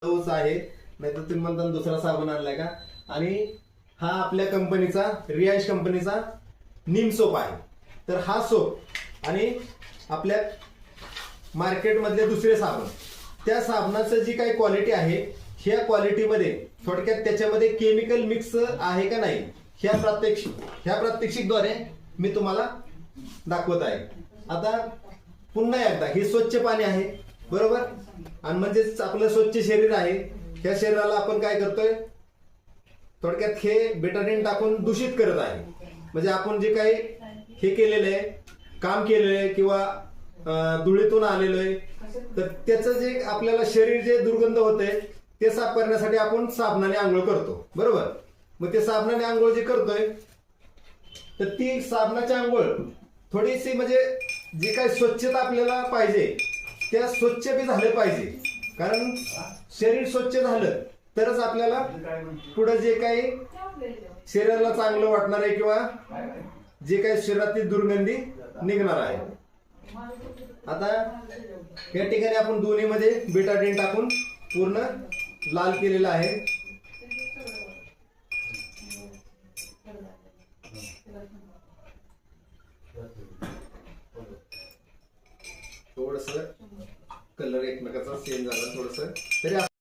आहे, नाही तर तुम्ही म्हणता दुसरा साबण आणलाय का. आणि हा आपल्या कंपनीचा रियांश कंपनीचा नीम सोप आहे. तर हा सोप आणि आपल्या मार्केटमधले दुसरे साबण, त्या साबणाचं जी काही क्वालिटी आहे ह्या क्वालिटीमध्ये थोडक्यात त्याच्यामध्ये केमिकल मिक्स आहे का नाही ह्या प्रात्यक्षिकद्वारे मी तुम्हाला दाखवत आहे. आता पुन्हा एकदा हे स्वच्छ पाणी आहे बरोबर, आणि म्हणजेच आपलं स्वच्छ शरीर आहे. ह्या शरीराला आपण काय करतोय, थोडक्यात हे बेटाडीन टाकून दूषित करत आहे. म्हणजे आपण जे काही हे केलेलं आहे, काम केलेलं आहे किंवा धुळीतून आलेलो आहे, तर त्याचं जे आपल्याला शरीर जे दुर्गंध होते ते साफ करण्यासाठी आपण साबणाने आंघोळ करतो बरोबर. मग ते साबणाने आंघोळ जे करतोय, तर ती साबणाची आंघोळ थोडीशी म्हणजे जी काही स्वच्छता आपल्याला पाहिजे त्या स्वच्छ बी झालं पाहिजे. कारण शरीर स्वच्छ झालं तरच आपल्याला पुढे जे काही शरीराला चांगलं वाटणार आहे किंवा जे काही शरीरातील दुर्गंधी निघणार आहे. आता या ठिकाणी आपण दोन्ही मध्ये बेटाडीन टाकून पूर्ण लाल केलेलं आहे. थोडस कलर एकमेकाचा सेम झाला थोडस तरी